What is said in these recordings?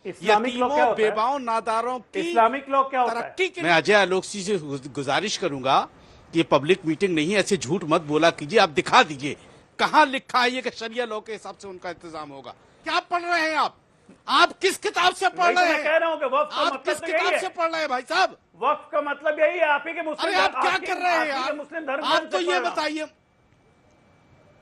यतीमों, बेवाओं, नादारों की Islamic law क्या होता है? तरक्की के। मैं अजय आलोक से गुजारिश करूंगा कि ये पब्लिक मीटिंग नहीं है, ऐसे झूठ मत बोला कीजिए। आप दिखा दीजिए कहां लिखा है ये कि शरिया लॉ के हिसाब से उनका इंतजाम होगा। क्या पढ़ रहे हैं आप किस किताब से पढ़ रहे हैं? कह रहा हूं कि वक्फ का आप मतलब किस किताब से पढ़ रहे हैं भाई साहब? वक्फ का मतलब यही है। आप ही के मुस्लिम, अरे आप क्या कर रहे हैं? मुस्लिम धर्म आप तो ये बताइए।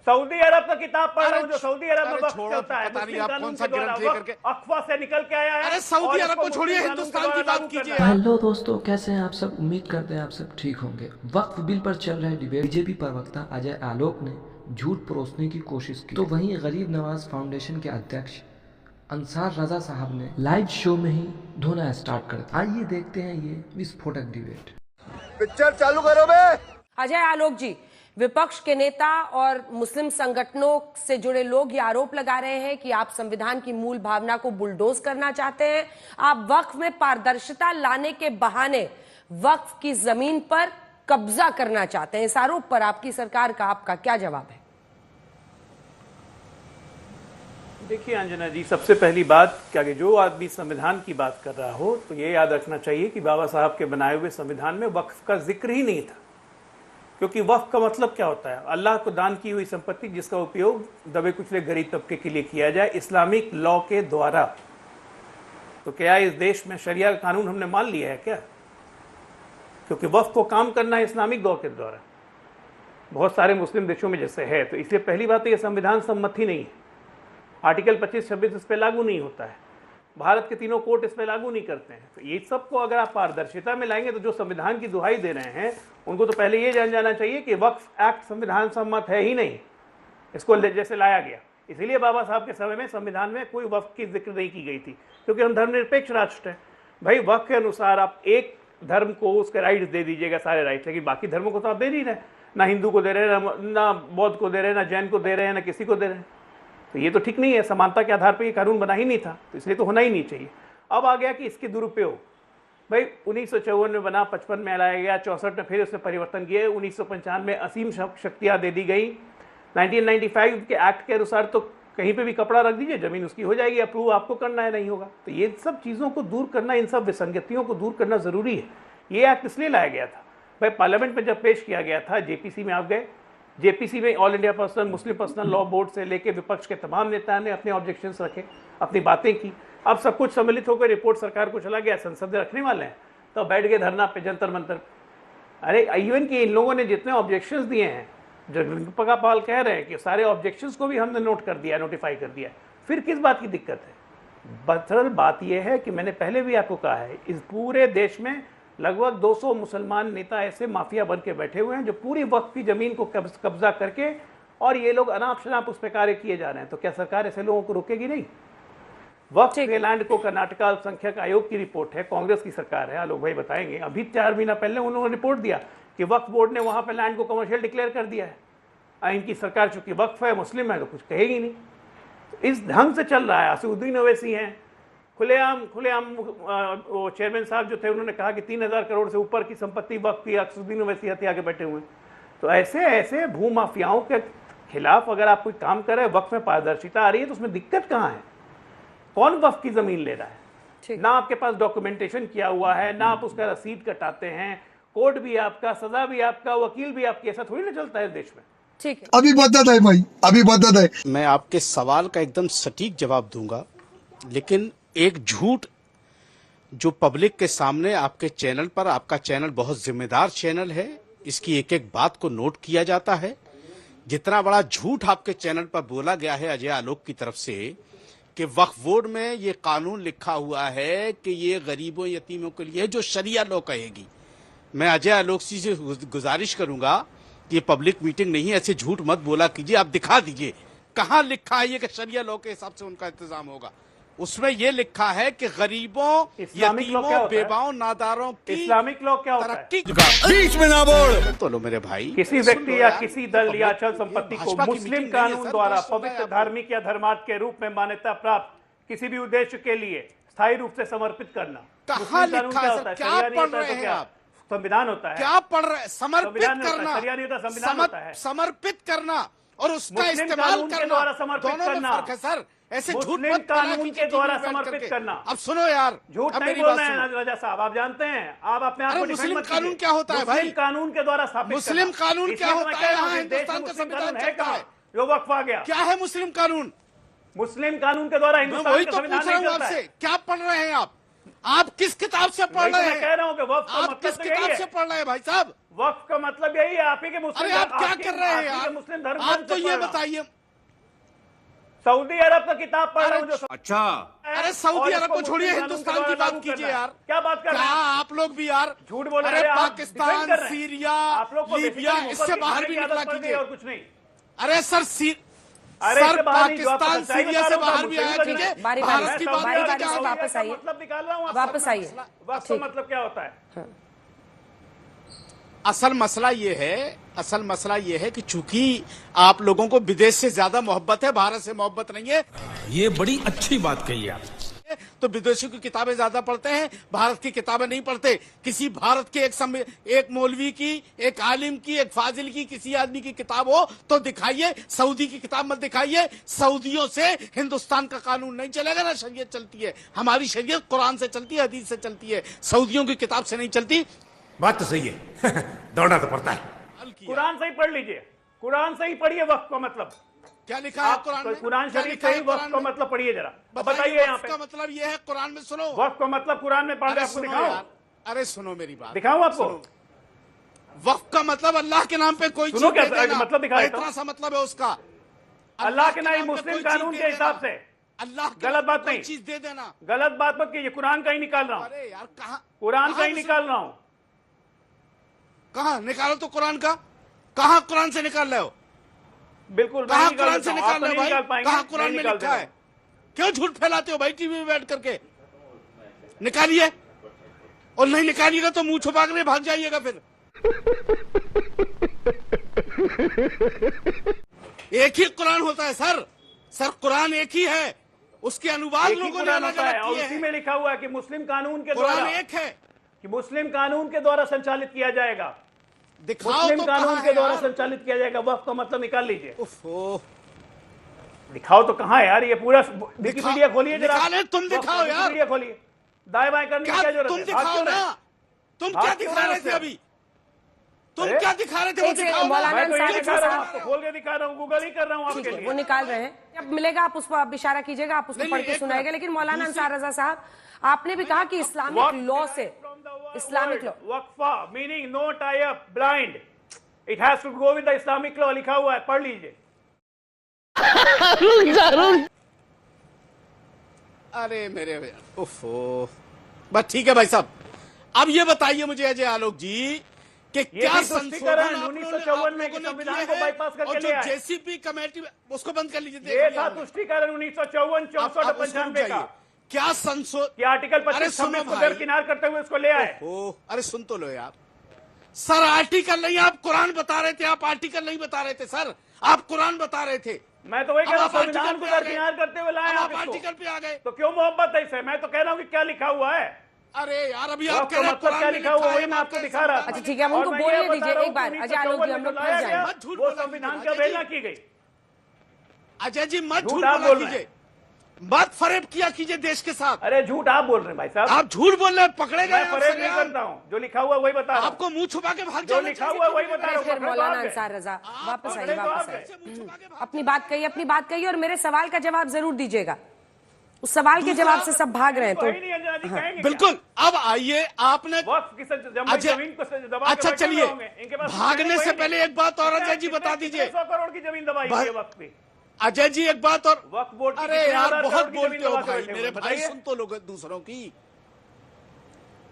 सऊदी अरब का किताब पढ़ रहा हूं, जो सऊदी अरब में वक्फ चलता है, पता नहीं मुस्लिम आप कानून कौन सा के द्वारा ग्रंथ लेकर के। अखवा से निकल के आया है। अरे सऊदी अरब को छोड़िए, हिंदुस्तान की बात कीजिए। हेलो दोस्तों, कैसे हैं आप सब? उम्मीद करते हैं आप सब ठीक होंगे। वक्फ बिल पर चल रहे डिबेट, बीजेपी प्रवक्ता अजय आलोक ने झूठ परोसने की कोशिश की, तो वहीं गरीब नवाज फाउंडेशन के अध्यक्ष अंसार रजा साहब ने लाइव शो में ही धोना स्टार्ट कर दिया। आइए देखते हैं ये विस्फोटक डिबेट। पिक्चर चालू करो बे। अजय आलोक जी, विपक्ष के नेता और मुस्लिम संगठनों से जुड़े लोग ये आरोप लगा रहे हैं कि आप संविधान की मूल भावना को बुलडोज करना चाहते हैं। आप वक्फ में पारदर्शिता लाने के बहाने वक्फ की जमीन पर कब्जा करना चाहते हैं। इस आरोप पर आपकी सरकार का आपका क्या जवाब है? देखिए अंजना जी, सबसे पहली बात क्या कि जो आदमी संविधान की बात कर रहा हो तो ये याद रखना चाहिए कि बाबा साहब के बनाए हुए संविधान में वक्फ का जिक्र ही नहीं था। क्योंकि वक्फ का मतलब क्या होता है? अल्लाह को दान की हुई संपत्ति जिसका उपयोग दबे कुचले गरीब तबके के लिए किया जाए इस्लामिक लॉ के द्वारा। तो क्या इस देश में शरिया कानून हमने मान लिया है क्या? क्योंकि वक्फ को काम करना है इस्लामिक लॉ के द्वारा, बहुत सारे मुस्लिम देशों में जैसे है। तो इसलिए पहली बात तो ये संविधान सम्मत ही नहीं है। आर्टिकल 25-26 इस पर लागू नहीं होता है। भारत के तीनों कोर्ट इस पर लागू नहीं करते हैं। तो ये सबको अगर आप पारदर्शिता में लाएंगे तो जो संविधान की दुहाई दे रहे हैं उनको तो पहले ये जान जाना चाहिए कि वक्फ एक्ट संविधान सम्मत है ही नहीं। इसको जैसे लाया गया, इसीलिए बाबा साहब के समय में संविधान में कोई वक्फ की जिक्र नहीं की गई थी, क्योंकि हम धर्मनिरपेक्ष राष्ट्र हैं। भाई वक्फ के अनुसार आप एक धर्म को उसके राइट्स दे दीजिएगा, सारे राइट्स, लेकिन बाकी धर्मों को तो आप दे नहीं रहे। ना हिंदू को दे रहे हैं, ना बौद्ध को दे रहे हैं, ना जैन को दे रहे हैं, ना किसी को दे रहे हैं। तो ये तो ठीक नहीं है। समानता के आधार पर ये कानून बना ही नहीं था, तो इसलिए तो होना ही नहीं चाहिए। अब आ गया कि इसके दुरुपयोग। भाई 1954 में बना, 55 में लाया गया, 64 में फिर उसमें परिवर्तन किए, 1995 में असीम शक्तियाँ दे दी गई। 1995 के एक्ट के अनुसार तो कहीं पे भी कपड़ा रख दीजिए, जमीन उसकी हो जाएगी। अप्रूव आपको करना है, नहीं होगा। तो ये सब चीज़ों को दूर करना, इन सब विसंगतियों को दूर करना ज़रूरी है। ये एक्ट इसलिए लाया गया था। भाई पार्लियामेंट में जब पेश किया गया था, जेपीसी में आप गए, जेपीसी में ऑल इंडिया पर्सनल मुस्लिम पर्सनल लॉ बोर्ड से लेकर विपक्ष के तमाम नेताओं ने अपने ऑब्जेक्शंस रखे, अपनी बातें की। अब सब कुछ सम्मिलित होकर रिपोर्ट सरकार को चला गया, संसद में रखने वाले हैं, तो बैठ गए धरना पे, जंतर मंतर। अरे इवन कि इन लोगों ने जितने ऑब्जेक्शंस दिए हैं, जो पका पाल कह रहे हैं कि सारे ऑब्जेक्शंस को भी हमने नोट कर दिया, नोटिफाई कर दिया, फिर किस बात की दिक्कत है? बदरल बात यह है कि मैंने पहले भी आपको कहा है, इस पूरे देश में लगभग 200 मुसलमान नेता ऐसे माफिया बन के बैठे हुए हैं जो पूरी वक्त की जमीन को कब्जा करके, और ये लोग अनाप शनाप उस पर कार्य किए जा रहे हैं। तो क्या सरकार ऐसे लोगों को रोकेगी? नहीं। वक्फ के लैंड को कर्नाटका अल्पसंख्यक आयोग की रिपोर्ट है, कांग्रेस की सरकार है, आलोक भाई बताएंगे। अभी 4 महीना पहले उन्होंने रिपोर्ट दिया कि वक्फ बोर्ड ने वहां पर लैंड को कमर्शियल डिक्लेयर कर दिया है। इनकी सरकार चूंकि वक्फ है, मुस्लिम है, तो कुछ कहेगी नहीं। तो इस ढंग से चल रहा है। असदुद्दीन ओवैसी हैं, खुलेआम वो चेयरमैन साहब जो थे, उन्होंने कहा कि 3000 करोड़ से ऊपर की संपत्ति वक्फ की। असदुद्दीन ओवैसी हत्या के बैठे हुए हैं। तो ऐसे ऐसे भूमाफियाओं के खिलाफ अगर आप कोई काम कर रहे हैं, वक्फ में पारदर्शिता आ रही है, तो उसमें दिक्कत कहाँ है? कौन वक्फ की जमीन ले रहा है? ना आपके पास डॉक्यूमेंटेशन किया हुआ है, ना आप उसका रसीद कटाते हैं, कोर्ट भी आपका, सजा भी आपका, वकील भी आपकी। ऐसा थोड़ी ना चलता है इस देश में। ठीक है, अभी बदत है भाई, अभी बदत है। मैं आपके सवाल का एकदम सटीक जवाब दूंगा, लेकिन एक झूठ जो पब्लिक के सामने आपके चैनल पर, आपका चैनल बहुत जिम्मेदार चैनल है, इसकी एक एक बात को नोट किया जाता है। जितना बड़ा झूठ आपके चैनल पर बोला गया है अजय आलोक की तरफ से कि वक्फ बोर्ड में ये कानून लिखा हुआ है कि ये गरीबों यतीमों के लिए जो शरिया लॉ कहेगी। मैं अजय आलोक से गुजारिश करूंगा कि ये पब्लिक मीटिंग नहीं है, ऐसे झूठ मत बोला कीजिए। आप दिखा दीजिए कहां लिखा है ये कि शरिया लॉ के हिसाब से उनका इंतजाम होगा। उसमें यह लिखा है कि गरीबों, यतीमों, बेवाओं, नादारों की इस्लामिक लॉ क्या होता है? बीच में ना बोल। तो लो मेरे भाई, किसी व्यक्ति या किसी दल या अचल संपत्ति को मुस्लिम कानून द्वारा पवित्र, धार्मिक या धर्मार्थ के रूप में मान्यता प्राप्त किसी भी उद्देश्य के लिए स्थायी रूप से समर्पित करना। कहाँ लिखा है? क्या पढ़ रहे हैं आप? संविधान होता है। क्या पढ़ रहे हैं? समर्पित करना, शरिया नहीं होता, संविधान होता है। समर्पित करना और उसका मुस्लिम इस्तेमाल कानून के करना, द्वारा समर्पित दोनों में करना। फर्क है सर। ऐसे झूठ मुस्लिम मत फैला कानून कीजिए के द्वारा टीवी में बैठ समर्पित करके। करना। अब सुनो यार, झूठ अब नहीं मेरी बोल बात रहे सुनो। हैं रजा साहब, आप जानते हैं, आप अपने आप अरे को डिफेंड मुस्लिम मत कानून कीजिए। क्या होता है भाई? मुस्लिम कानून के द्वारा स्थापित मुस्लिम करना। कानून इसलिए क्या तो मैं होता कह है? रहा हूं यहाँ कि देश हिंदुस्तान में का मुस्लिम संविधान कानून है चलता कहाँ है। जो वक्फ आ गया? क्या है मुस्लिम कानून? मुस्लिम कानून के द्वारा मैं हिंदुस्तान वही का तो संविधान पूछ रहा नहीं हूँ चलता आपसे, है। क्या पढ़ रहे हैं आप किस किताब से पढ़ वही तो रहे मैं कह हैं? रहा हूं कि वक्फ का आप मतलब किस तो यही किताब है। से पढ़ रहे हैं भाई साहब? वक्फ का मतलब यही है, आप ही के मुस्लिम अरे आप क्या कर रहे हैं यार? मुस्लिम धर्म आप ग्रंथ तो से ये पढ़ रहा हूं। बताइए। सऊदी अरब का किताब पढ़ रहा हूं जो अच्छा अरे सऊदी अरब को छोड़िए, मुस्लिम हिंदुस्तान कानून की के द्वारा बात कीजिए लागू यार। करना है। क्या बात कर क्या रहे हैं? आप लोग भी यार झूठ बोल रहे हैं। अरे आप पाकिस्तान, डिफेंड कर रहे हैं। सीरिया, आप लोग को लीबिया, बेसिकली इससे मोहब्बत बाहर की भी आदत निकला पड़ गई कीजिए। और कुछ नहीं। अरे सर अरे सर इससे बाहर नहीं, जो आपको पाकिस्तान, सच्चाई सीरिया बता से रहा हूं, बाहर भी मुस्लिम आया का कीजिए। बारी भारत बारी की से, बात बारी करके बारी से क्या वापस आइए। मतलब निकाल रहा हूं। वापस आइए। वक्फ का मतलब क्या होता है? असल मसला ये है कि चूंकि आप लोगों को विदेश से ज्यादा मोहब्बत है, भारत से मोहब्बत नहीं है, ये बड़ी अच्छी बात कही आप। तो विदेशी की किताबें ज्यादा पढ़ते हैं, भारत की किताबें नहीं पढ़ते। किसी भारत के एक मौलवी की, एक आलिम की, एक फाजिल की, किसी आदमी की किताब हो तो दिखाइए। सऊदी की किताब मत दिखाइए। सऊदियों से हिंदुस्तान का कानून नहीं चलेगा, ना शरीयत चलती है। हमारी शरीयत कुरान से चलती है, हदीस से चलती है, सऊदियों की किताब से नहीं चलती। बात तो सही है। दौड़ना तो पड़ता है। कुरान से ही पढ़ लीजिए, कुरान से ही पढ़िए वक्फ का मतलब। क्या लिखा है आप कुरान तो में? कुरान क्या शरीफ लिखा से है ही वक्फ कुरान का में? मतलब पढ़िए जरा। बताइए बताइए यहाँ वक्फ पे का मतलब ये है, कुरान में सुनो। वक्फ का मतलब कुरान में पढ़ अरे के आपको सुनो दिखाओ। यार, अरे सुनो मेरी बात, दिखाऊं आपको? सुनो। वक्फ का मतलब अल्लाह के नाम पे कोई सुनो चीज दे क्या देना, मतलब दिखा देता इतना हूं। सा मतलब है उसका। अल्लाह के नहीं, नाम पे मुस्लिम कोई चीज कानून दे के हिसाब देना। से। अल्लाह के गलत नाम पे बात कोई नहीं। चीज दे देना। गलत बात मत कीजिए, कुरान का ही निकाल रहा हूं। अरे यार कहाँ कुरान का ही निकाल रहा हूं। कहाँ निकालो तो कुरान का, कहाँ कुरान से निकाल रहे हो? बिल्कुल मैं कहाँ निकाल कुरान देता से हूं। आप निकाल तो रहे हो नहीं निकाल भाई? पाएंगे, कहाँ मैं कुरान में निकाल लिखा देता है? हूं। क्यों झूठ फैलाते हो भाई टीवी में बैठ करके? निकालिए, और नहीं निकालिएगा तो मुंह छुपा कर भाग जाइएगा फिर। एक ही कुरान होता है सर कुरान एक ही है, उसके अनुवाद एक ही लोगों ने कुरान अलग होता है अलग और किए उसी हैं। में लिखा हुआ है कि मुस्लिम कानून के कुरान द्वारा, एक है, कि मुस्लिम कानून के द्वारा संचालित किया जाएगा। दिखाओ मुस्लिम तो कानून कहाँ के है द्वारा यार? संचालित किया जाएगा। वक्फ का मतलब निकाल लीजिए। उफ़ो, दिखाओ तो कहाँ है यार? ये पूरा विकिपीडिया खोलिए जरा। निकाले, तुम वक्फ का दिखाओ यार। विकिपीडिया खोलिए। दाएं बाएं करने की क्या क्या जरूरत तुम है? दिखाओ भाग क्यों रहे ना, हैं? तुम भाग क्या क्यों दिखा रहे रहे थे हैं? अभी? तुम अरे? क्या दिखा रहे थे वो एक सेकंड, दिखाओ ना। मौलाना मैं तो ये अंसारी दिखा रहा हूँ, साहब। आपको खोल के दिखा रहा हूँ, गूगल ही कर रहा हूँ ठीक आपके है, वो लिए। निकाल रहे हैं। जब मिलेगा आप उसको आप इशारा कीजिएगा, आप उसको नहीं, पढ़ नहीं, के एक सुनाएगा। मिनट। लेकिन मौलाना दूसरी- अंसार रजा साहब, आपने भी कहा कि इस्लामिक लॉ से, इस्लामिक लॉ, वक्फा meaning no tie up blind, it has to go with the Islamic law लिखा हुआ है, पढ़ लीजिए। अरे मेरे उफ़ो, बस ठीक है भाई साहब। अब ये बताइए मुझे अजय आलोक जी कि क्या भी संशोधन तुष्टिकरण आप लोगों 1954 में ने संविधान किए को हैं? बाईपास करके और जो ले आए। जेसीपी कमेटी, उसको बंद कर लीजिए। देख ये लिया था हमने। तुष्टिकरण 1954, 64 अब उसको रुक 95 जाइए। का, क्या संशोधन? कि आर्टिकल अरे 25 सुनो को भाई। दरकिनार करते हुए इसको ले आए। ओह, अरे सुन तो लो यार सर, आर्टिकल नहीं, आप कुरान बता रहे थे, आप आर्टिकल नहीं बता रहे थे सर, आप कुरान बता रहे थे। मैं तो वही अब कह रहा आप हूं, संविधान आर्टिकल को पे आ गए। दरकिनार करते हुए लाए अब आप आप इसको। आर्टिकल पे आ गए। तो क्यों मोहब्बत है इससे? मैं तो कह रहा हूं कि क्या लिखा हुआ है। अरे यार अभी वक्फ आप कह का रहे हैं मतलब कुरान क्या में लिखा हुआ है, वही मैं आपको दिखा रहा था। अच्छा ठीक है, हम और उनको मैं बोलने ये बता दीजिए रहा हूं एक बार। कि अजय आलोक जी, हम 1954 लोग में फंस लाया जाएंगे। गया, मत झूठ वो बोला संविधान कीजिए, की अजय अवहेलना जी। की गई। अजय जी मत झूठ झूठ आप बोला बोल रहे हैं। कीजिए, मत फरेब किया कीजिए देश के साथ। अरे झूठ आप बोल रहे हैं भाई साहब। आप झूठ बोल रहे हैं, पकड़े गए मैं आप फरेब नहीं सरेआम। करता हूं, जो लिखा हुआ वही बता रहा हूं। आपको मुंह छुपा के भाग जो जाना लिखा चाहिए। हुआ वही बता रहा हूं। फिर पकड़े तो मौलाना आप गए। अंसार रजा वापस आइए, पकड़े तो वापस आप आइए। मुंह छुपा के भाग- अपनी बात कहिए और मेरे सवाल का जवाब जरूर दीजिएगा। उस सवाल के जवाब से सब भाग रहे हैं वही तो नहीं अंजना जी कहेंगे क्या? बिल्कुल। अब आइए, आपने वक्फ की अच्छा जमीन को दबा के अच्छा बैठे चलिए, होंगे। इनके पास भागने से वही पहले नहीं। एक बात और अजय जी कितने- बता कितने दीजिए। 100 करोड़ की जमीन दबाई भाई- है वक्फ पे। अजय जी एक बात और, वक्फ बोर्ड की अरे कितने यार हजार बहुत करोड़ की बोलते जमीन हो दबा के भाई, बैठे मेरे हुए हैं, भाई बताइए। सुन तो लोग दूसरों की।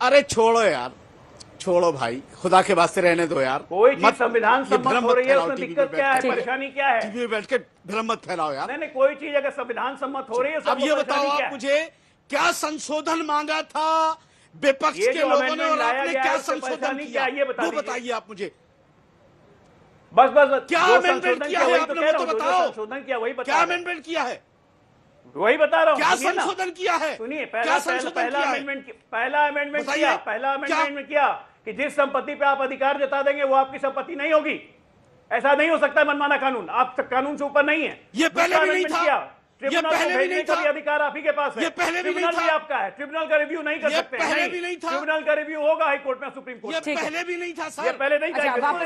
अरे छोड़ो यार, छोड़ो भाई, खुदा के वास्ते रहने दो यार। कोई चीज मत- संविधान ये सम्मत भ्रम हो मत रही है, फैलाओ उसमें टीवी दिक्कत पे क्या है, बैठ के। परेशानी क्या है? टीवी में बैठ के भ्रम मत फैलाओ यार। नहीं कोई चीज अगर संविधान सम्मत हो रही है, अब सबको ये बताओ परेशानी क्या आप है? मुझे, क्या संशोधन मांगा था विपक्ष ये के जो लोगों ने, amendment और लाया आपने गया क्या है, उससे संशोधन परेशानी किया? क्या है, ये बता वो दीजिए। बताइए आप मुझे, बस क्या जो amendment संशोधन किया है वही आपने, कह रहा वो तो हूं, जो बताओ। संशोधन किया वही बता क्या रहा हूं। अमेंडमेंट किया है? वही बता रहा हूं, क्या सुनिए ना। संशोधन किया है? सुनिए, क्या पहला संशोधन पहला किया है? अमेंडमेंट पहला अमेंडमेंट बताइए। किया, पहला अमेंडमेंट में किया कि जिस संपत्ति पे आप अधिकार जता देंगे वो आपकी संपत्ति नहीं होगी। ऐसा नहीं हो सकता है मनमाना कानून, आप कानून से ऊपर नहीं है। ये पहले दूसरा भी नहीं amendment था। किया, ट्रिब्यूनल पहले को भी भेजने नहीं का था। भी अधिकार आप ही के पास है। ये पहले भी नहीं ट्रिब्यूनल भी था। आपका है, ट्रिब्यूनल का रिव्यू नहीं कर ये सकते पहले हैं। भी नहीं था। ट्रिब्यूनल का रिव्यू होगा हाई कोर्ट में, सुप्रीम कोर्ट ये में। पहले भी नहीं था ये सर। पहले नहीं था, अच्छा, बिल्कुल वापस